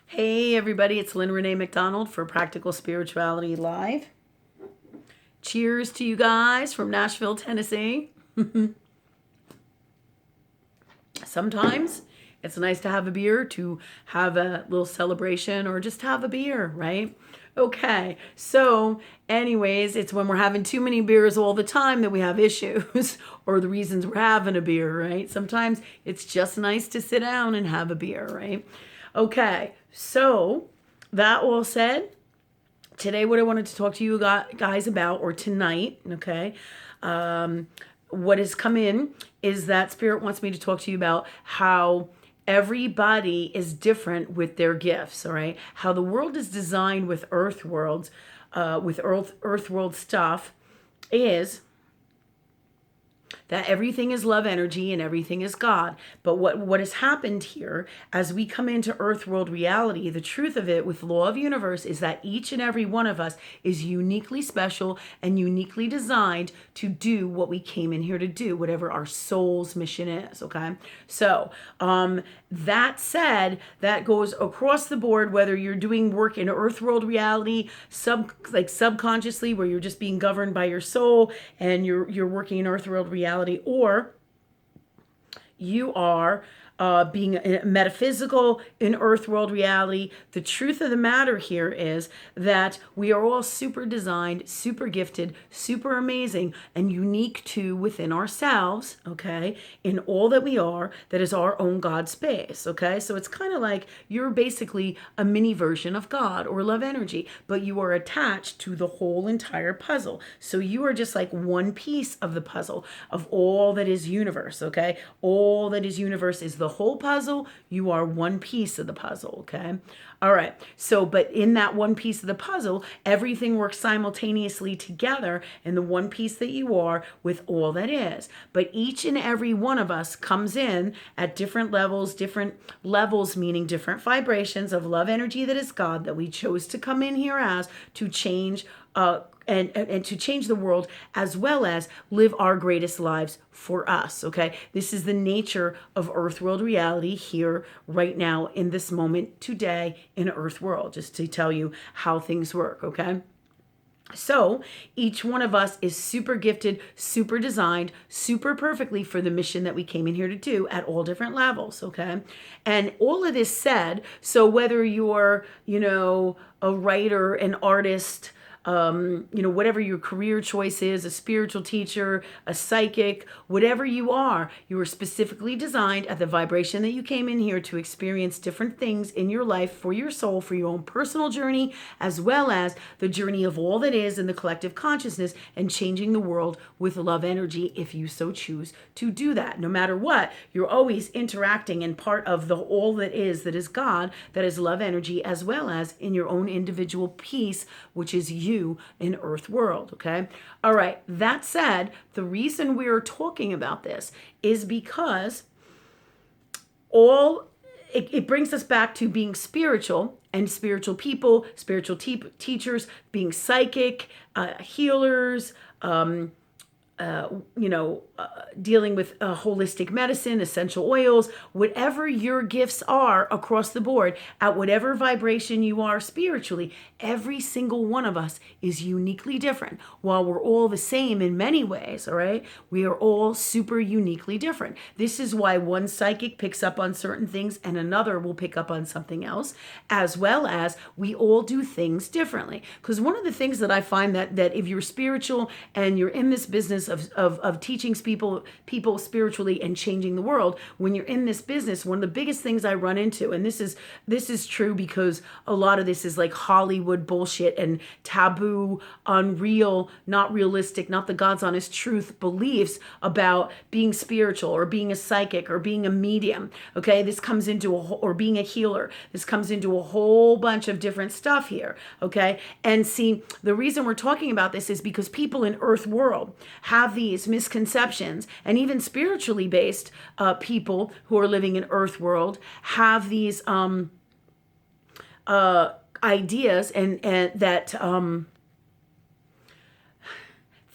Hey everybody, it's Lynn Renee McDonald for Practical Spirituality Live. Cheers to you guys from Nashville, Tennessee. Sometimes it's nice to have a beer, to have a little celebration, or just have a beer, right? Okay, so anyways, it's when we're having too many beers all the time that we have issues, or the reasons we're having a beer, right? Sometimes it's just nice to sit down and have a beer, right? Okay, so that all said, today what I wanted to talk to you guys about, or tonight, okay, what has come in is that Spirit wants me to talk to you about how everybody is different with their gifts, all right? How the world is designed with earth worlds, with earth world stuff is that everything is love energy and everything is God. But what has happened here as we come into earth world reality, the truth of it with law of universe is that each and every one of us is uniquely special and uniquely designed to do what we came in here to do, whatever our soul's mission is, okay? So, that said, that goes across the board, whether you're doing work in earth world reality, subconsciously, where you're just being governed by your soul and you're working in earth world reality, or you are being metaphysical in earth world reality. The truth of the matter here is that we are all super designed, super gifted, super amazing, and unique to within ourselves, okay, in all that we are, that is our own God space, okay? So it's kind of like you're basically a mini version of God or love energy, but you are attached to the whole entire puzzle. So you are just like one piece of the puzzle of all that is universe, okay? All that is universe is the whole puzzle. You are one piece of the puzzle, okay? All right. So, but in that one piece of the puzzle, everything works simultaneously together in the one piece that you are with all that is. But each and every one of us comes in at different levels meaning different vibrations of love energy that is God, that we chose to come in here as to change and to change the world, as well as live our greatest lives for us, okay? This is the nature of earth world reality here right now in this moment today in earth world, just to tell you how things work, okay? So each one of us is super gifted, super designed, super perfectly for the mission that we came in here to do at all different levels, okay? And all of this said, so whether you're, a writer, an artist, whatever your career choice is, a spiritual teacher, a psychic, whatever you are specifically designed at the vibration that you came in here to experience different things in your life for your soul, for your own personal journey, as well as the journey of all that is in the collective consciousness and changing the world with love energy if you so choose to do that. No matter what, you're always interacting and part of the all that is God, that is love energy, as well as in your own individual piece, which is you in earth world, okay? All right, that said, the reason we're talking about this is because it brings us back to being spiritual and spiritual people, spiritual teachers, being psychic, healers, dealing with holistic medicine, essential oils, whatever your gifts are across the board, at whatever vibration you are spiritually, every single one of us is uniquely different. While we're all the same in many ways, all right, we are all super uniquely different. This is why one psychic picks up on certain things and another will pick up on something else, as well as we all do things differently. Because one of the things that I find that if you're spiritual and you're in this business of teaching people spiritually and changing the world, when you're in this business, one of the biggest things I run into, and this is true because a lot of this is like Hollywood bullshit and taboo, unreal, not realistic, not the God's honest truth beliefs about being spiritual or being a psychic or being a medium. Okay, this comes into or being a healer. This comes into a whole bunch of different stuff here. Okay, and see, the reason we're talking about this is because people in earth world have these misconceptions, and even spiritually based people who are living in earth world have these ideas and that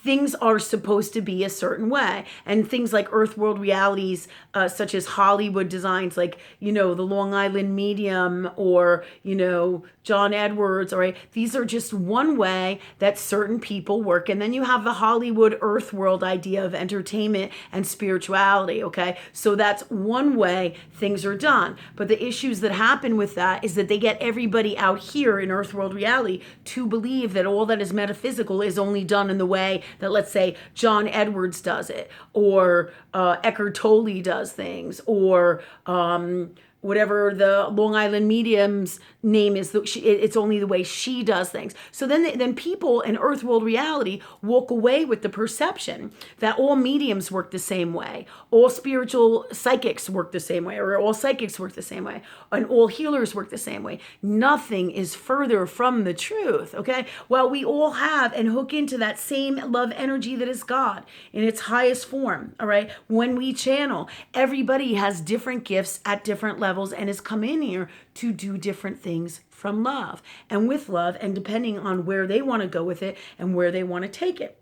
things are supposed to be a certain way. And things like earth world realities, such as Hollywood designs, like, the Long Island Medium, or, John Edwards, all right? These are just one way that certain people work. And then you have the Hollywood earth world idea of entertainment and spirituality, okay? So that's one way things are done. But the issues that happen with that is that they get everybody out here in earth world reality to believe that all that is metaphysical is only done in the way that, let's say, John Edwards does it, or Eckhart Tolle does things, or whatever the Long Island Medium's name is, it's only the way she does things. So then people in earth world reality walk away with the perception that all mediums work the same way, all spiritual psychics work the same way, or all psychics work the same way, and all healers work the same way. Nothing is further from the truth, okay? Well, we all have and hook into that same love energy that is God in its highest form, all right? When we channel, everybody has different gifts at different levels and has come in here to do different things from love and with love, and depending on where they want to go with it and where they want to take it.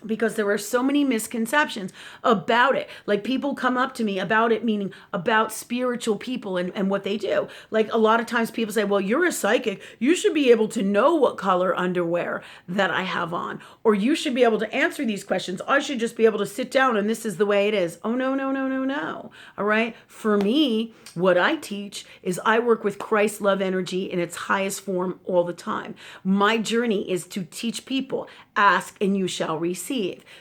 Because there are so many misconceptions about it. Like, people come up to me about it, meaning about spiritual people and what they do. Like, a lot of times people say, well, you're a psychic. You should be able to know what color underwear that I have on. Or you should be able to answer these questions. I should just be able to sit down and this is the way it is. Oh, no, no, no, no, no. All right. For me, what I teach is I work with Christ love energy in its highest form all the time. My journey is to teach people, ask and you shall receive.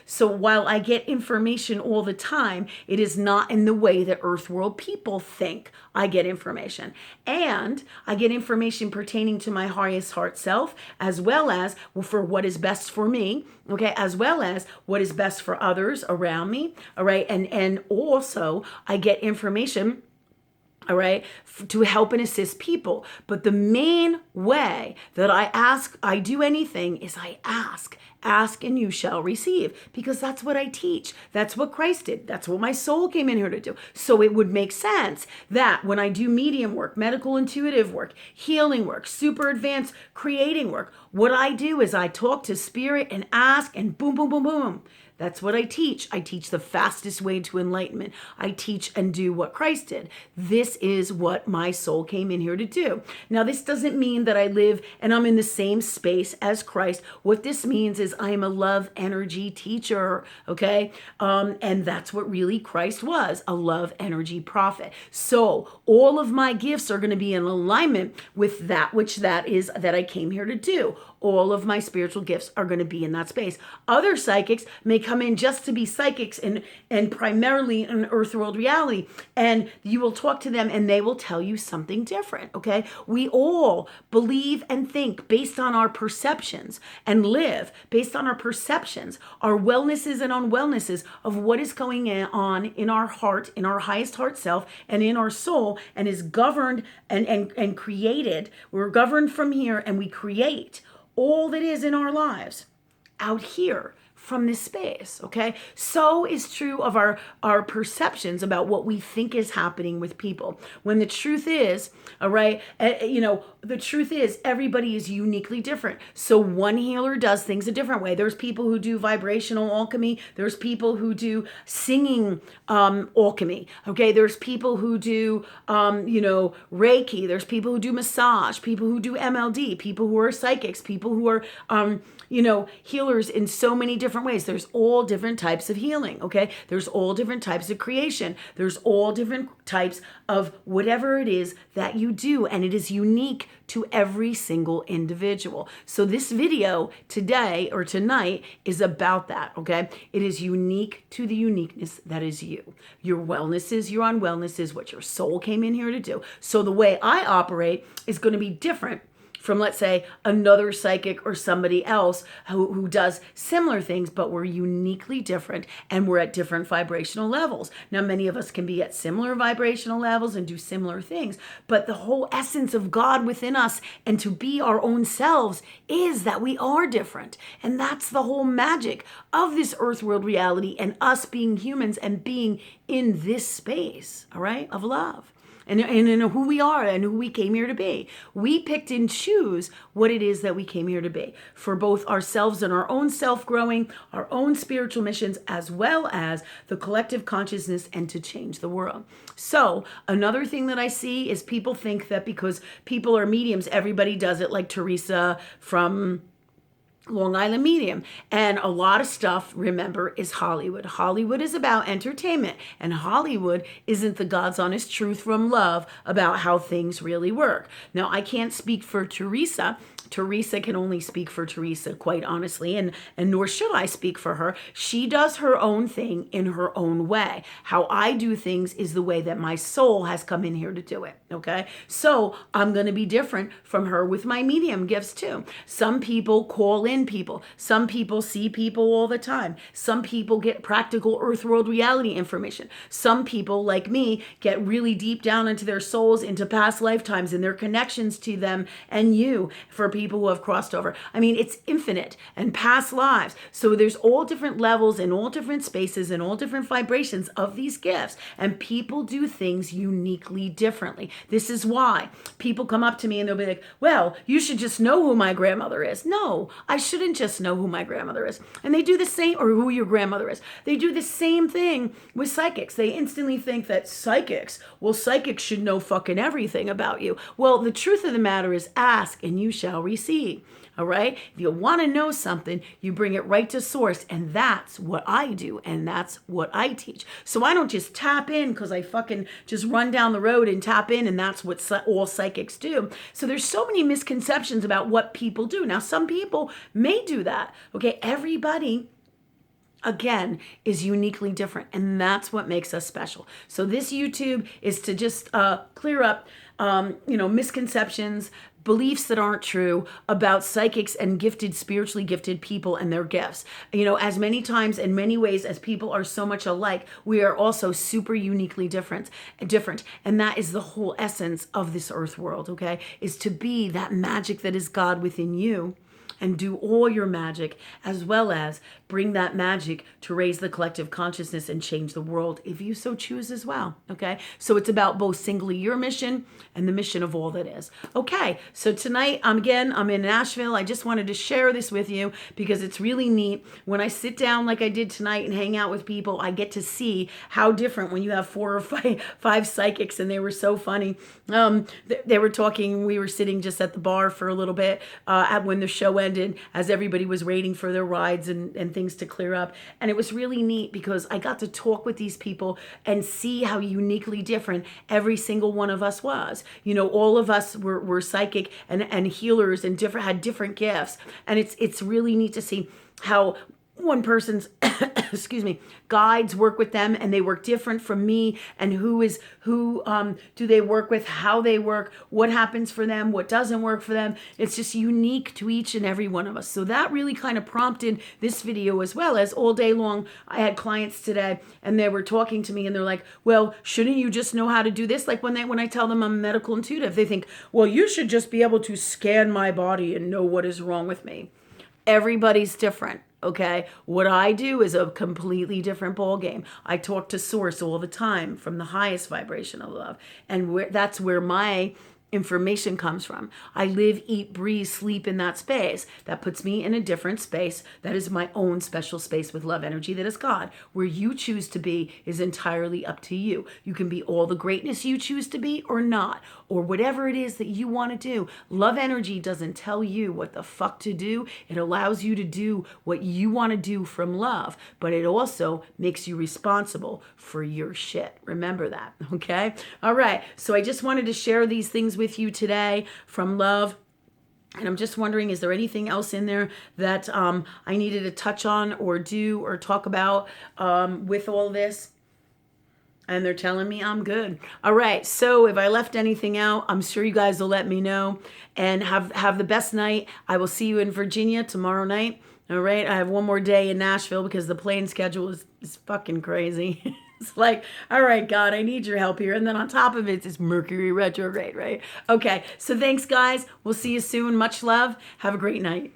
So while I get information all the time, it is not in the way that earth world people think I get information. And I get information pertaining to my highest heart self, as well as for what is best for me, okay, as well as what is best for others around me, all right? And also I get information, all right, to help and assist people. But the main way that I do anything is I ask and you shall receive, because that's what I teach. That's what Christ did. That's what my soul came in here to do. So it would make sense that when I do medium work, medical intuitive work, healing work, super advanced creating work, what I do is I talk to spirit and ask, and boom, boom, boom, boom. That's what I teach. I teach the fastest way to enlightenment. I teach and do what Christ did. This is what my soul came in here to do. Now, this doesn't mean that I live and I'm in the same space as Christ. What this means is I am a love energy teacher, okay? And that's what really Christ was, a love energy prophet. So all of my gifts are going to be in alignment with that which that is that I came here to do. All of my spiritual gifts are going to be in that space. Other psychics may come in just to be psychics and primarily in earth world reality. And you will talk to them and they will tell you something different, okay? We all believe and think based on our perceptions and live based on our perceptions, our wellnesses and unwellnesses of what is going on in our heart, in our highest heart self, and in our soul, and is governed and created. We're governed from here and we create all that is in our lives out here from this space, okay? So is true of our perceptions about what we think is happening with people. When the truth is, all right, the truth is everybody is uniquely different. So one healer does things a different way. There's people who do vibrational alchemy. There's people who do singing alchemy, okay? There's people who do, Reiki. There's people who do massage, people who do MLD, people who are psychics, people who are, healers in so many different ways. There's all different types of healing, okay? There's all different types of creation. There's all different types of whatever it is that you do, and it is unique to every single individual. So this video today or tonight is about that, okay? It is unique to the uniqueness that is you. Your wellnesses, your unwellnesses, what your soul came in here to do. So the way I operate is going to be different from, let's say, another psychic or somebody else who does similar things, but we're uniquely different and we're at different vibrational levels. Now, many of us can be at similar vibrational levels and do similar things, but the whole essence of God within us and to be our own selves is that we are different. And that's the whole magic of this earth world reality and us being humans and being in this space, all right, of love. and who we are and who we came here to be. We picked and choose what it is that we came here to be for both ourselves and our own self-growing, our own spiritual missions, as well as the collective consciousness and to change the world. So another thing that I see is people think that because people are mediums, everybody does it, like Teresa from Long Island Medium. And a lot of stuff, remember, is Hollywood. Hollywood is about entertainment, and Hollywood isn't the God's honest truth from love about how things really work. Now, I can't speak for Teresa. Teresa can only speak for Teresa, quite honestly, and nor should I speak for her. She does her own thing in her own way. How I do things is the way that my soul has come in here to do it, okay? So I'm going to be different from her with my medium gifts too. Some people call in people. Some people see people all the time. Some people get practical earth world reality information. Some people, like me, get really deep down into their souls, into past lifetimes and their connections to them and you, for people who have crossed over. I mean, it's infinite, and past lives. So there's all different levels and all different spaces and all different vibrations of these gifts, and people do things uniquely differently. This is why people come up to me and they'll be like, well, you should just know who my grandmother is. No, I shouldn't just know who my grandmother is. And they do the same, or who your grandmother is. They do the same thing with psychics. They instantly think that psychics should know fucking everything about you. Well, the truth of the matter is, ask and you shall receive. All right. If you want to know something, you bring it right to source. And that's what I do. And that's what I teach. So I don't just tap in because I fucking just run down the road and tap in. And that's what all psychics do. So there's so many misconceptions about what people do. Now, some people may do that. Okay. Everybody, again, is uniquely different. And that's what makes us special. So this YouTube is to just clear up, misconceptions, beliefs that aren't true about psychics and spiritually gifted people and their gifts. As many times, in many ways, as people are so much alike, we are also super uniquely different. And that is the whole essence of this earth world, okay? Is to be that magic that is God within you and do all your magic, as well as bring that magic to raise the collective consciousness and change the world if you so choose as well. Okay. So it's about both singly your mission and the mission of all that is. Okay. So tonight, I'm in Nashville. I just wanted to share this with you because it's really neat. When I sit down like I did tonight and hang out with people, I get to see how different when you have 4 or 5 psychics, and they were so funny. They were talking, we were sitting just at the bar for a little bit when the show ended, as everybody was waiting for their rides and things to clear up. And it was really neat because I got to talk with these people and see how uniquely different every single one of us was. All of us were psychic and healers and had different gifts. And it's really neat to see how one person's guides work with them, and they work different from me, and who do they work with, how they work, what happens for them, what doesn't work for them. It's just unique to each and every one of us. So that really kind of prompted this video, as well as all day long I had clients today and they were talking to me and they're like, well, shouldn't you just know how to do this? Like when I tell them I'm a medical intuitive, they think, well, you should just be able to scan my body and know what is wrong with me. Everybody's different. Okay, what I do is a completely different ball game. I talk to source all the time from the highest vibration of love, and that's where my information comes from. I live, eat, breathe, sleep in that space. That puts me in a different space. That is my own special space with love energy that is God. Where you choose to be is entirely up to you. You can be all the greatness you choose to be or not, or whatever it is that you want to do. Love energy doesn't tell you what the fuck to do. It allows you to do what you want to do from love, but it also makes you responsible for your shit. Remember that, okay? All right, so I just wanted to share these things with you today from love. And I'm just wondering, is there anything else in there that I needed to touch on or do or talk about with all this? And they're telling me I'm good. All right. So if I left anything out, I'm sure you guys will let me know. And have the best night. I will see you in Virginia tomorrow night. All right. I have one more day in Nashville because the plane schedule is fucking crazy. It's like, all right, God, I need your help here. And then on top of it, it's Mercury retrograde, right? Okay. So thanks, guys. We'll see you soon. Much love. Have a great night.